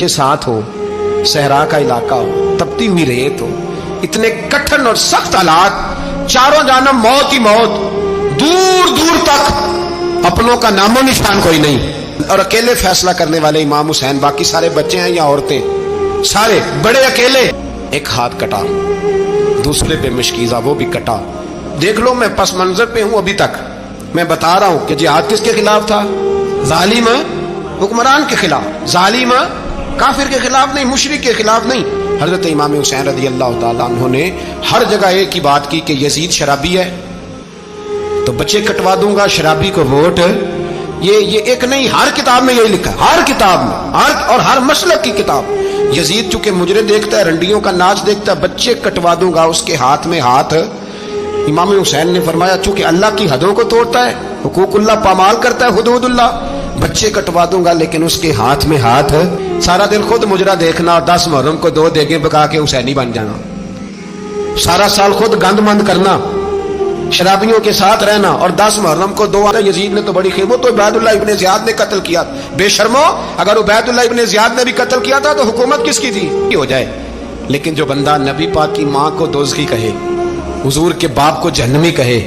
के साथ हो, सहरा का इलाका हो, तपती हुई रेत हो, इतने कठिन और सख्त हालात, चारों जानब मौत ही मौत, दूर दूर तक अपनों का नामो निशान कोई नहीं, और अकेले फैसला करने वाले इमाम हुसैन, बाकी सारे बच्चे हैं या औरतें, सारे बड़े अकेले। एक हाथ कटा, दूसरे पे मशकीज़ा वो भी कटा। देख लो मैं पस मंजर पे हूं अभी तक, मैं बता रहा हूं कि जिहाद किसके खिलाफ था? जालिम हुक्मरान के खिलाफ, जालिम काफिर के खिलाफ नहीं, मुशरिक के खिलाफ नहीं। हजरत इमाम हुसैन रज़ी अल्लाह ताला अन्हु ने हर जगह एक ही बात की कि यजीद शराबी है तो बच्चे कटवा दूंगा, शराबी को वोट। ये एक नहीं, हर किताब में यही लिखा, हर किताब में, हर मसलक की किताब। यजीद चूंकि मुजरे देखता है, रंडियों का नाच देखता है, बच्चे कटवा दूंगा, उसके हाथ में हाथ। इमाम हुसैन ने फरमाया चूंकि अल्लाह की हदों को तोड़ता है, हुकूकुल्लाह पामाल करता है, हुदूदुल्लाह, बच्चे कटवा दूंगा लेकिन उसके हाथ में हाथ। सारा दिन खुद मुजरा देखना और 10 मुहर्रम को 2 देगें पका के हुसैनी बन जाना, सारा साल खुद गंदमंद करना, शराबियों के साथ रहना, और 10 मुहर्रम को 2। यजीद ने तो बड़ी खैर, वो तो उबैदुल्लाह इब्ने ज़ियाद ने कत्ल किया। बेशर्मो, अगर उबैदुल्लाह इब्ने ज़ियाद ने भी कत्ल किया था तो हुकूमत किसकी थी? हो जाए। लेकिन जो बंदा नबी पाक की माँ को दोज़खी कहे, हुजूर के बाप को जहन्नमी कहे,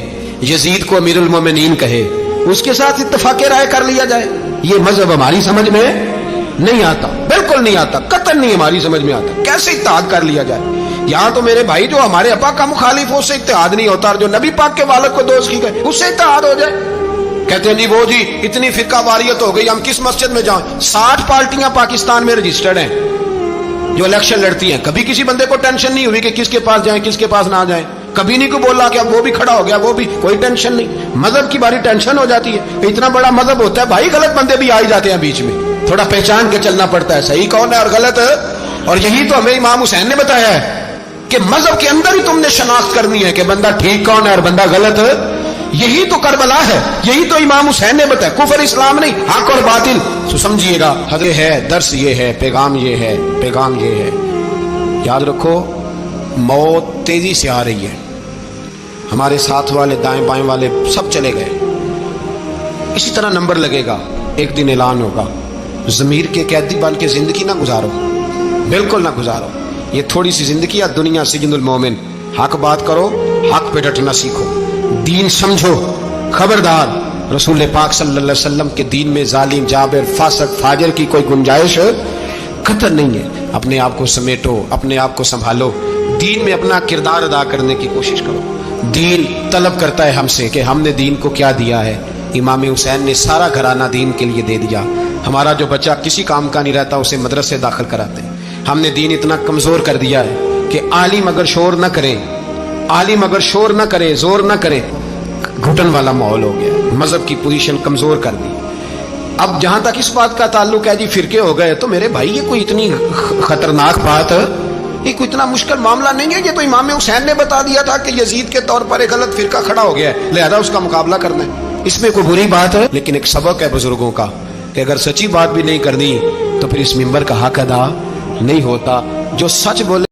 यजीद को अमीरुल मोमिनीन कहे, उसके साथ इत्तफाक़े राय कर लिया जाए, ये मजहब हमारी समझ में नहीं आता, बिल्कुल नहीं आता, कतई नहीं हमारी समझ में आता। कैसे इत्तेहाद कर लिया जाए? यहाँ तो मेरे भाई जो हमारे अपा का मुखालिफ हो उससे इत्तेहाद नहीं होता, और जो नबी पाक के वालिद को दोज़खी कहे उससे इत्तेहाद हो जाए। कहते हैं जी वो जी इतनी फिरका वारियत हो गई, हम किस मस्जिद में जाएं? 60 पार्टियां पाकिस्तान में रजिस्टर्ड हैं जो इलेक्शन लड़ती हैं। कभी किसी बंदे को टेंशन नहीं हुई कि किसके पास जाएं, किसके पास ना जाएं। कभी नहीं को बोला कि अब वो भी खड़ा हो गया, वो भी, कोई टेंशन नहीं। मजहब की बारी टेंशन हो जाती है। इतना बड़ा मजहब होता है भाई, गलत बंदे भी आ ही जाते हैं बीच में, थोड़ा पहचान के चलना पड़ता है, सही कौन है और गलत है। और यही तो हमें इमाम हुसैन ने बताया है कि मजहब के अंदर ही तुमने शनाख्त करनी है कि बंदा ठीक कौन है और बंदा गलत है। यही तो करबला है, यही तो इमाम हुसैन ने बताया, कुफर इस्लाम नहीं, हक और बातिल। तो समझिएगा, हद है, दर्स ये है, पैगाम ये है, पैगाम ये है। याद रखो, मौत तेजी से आ रही है, हमारे साथ वाले दाएं बाएं वाले सब चले गए। इसी तरह नंबर लगेगा, एक दिन ऐलान होगा, ज़मीर के कैदी बन के जिंदगी ना गुजारो, बिल्कुल ना गुजारो। ये थोड़ी सी जिंदगी है दुनिया, सिजनुल मोमिन। हक बात करो, हक पे डटना सीखो, दीन समझो। खबरदार, रसूल पाक सल्लल्लाहु अलैहि वसल्लम के दीन में जालिम, जाबिर, फासिक, फाजिर की कोई गुंजाइश खतर नहीं है। अपने आप को समेटो, अपने आप को संभालो, दीन में अपना किरदार अदा करने की कोशिश करो। दीन तलब करता है हमसे कि हमने दीन को क्या दिया है। इमाम हुसैन ने सारा घराना दीन के लिए दे दिया। हमारा जो बच्चा किसी काम का नहीं रहता उसे मदरसे दाखिल कराते हैं। हमने दीन इतना कमजोर कर दिया है कि आलिम अगर शोर न करे, आलिम अगर शोर न करे, जोर न करे, घुटन वाला माहौल हो गया। मजहब की पोजीशन कमजोर कर दी। अब जहां तक इस बात का ताल्लुक है जी फिरके हो गए, तो मेरे भाई ये कोई इतनी खतरनाक बात है, ये कोई इतना मुश्किल मामला नहीं है। ये तो इमाम हुसैन ने बता दिया था कि यजीद के तौर पर एक गलत फिरका खड़ा हो गया है, लिहाजा उसका मुकाबला करना है। इसमें कोई बुरी बात है? लेकिन एक सबक है बुजुर्गों का कि अगर सच्ची बात भी नहीं करनी तो फिर इस मिंबर का हक अदा नहीं होता। जो सच बोले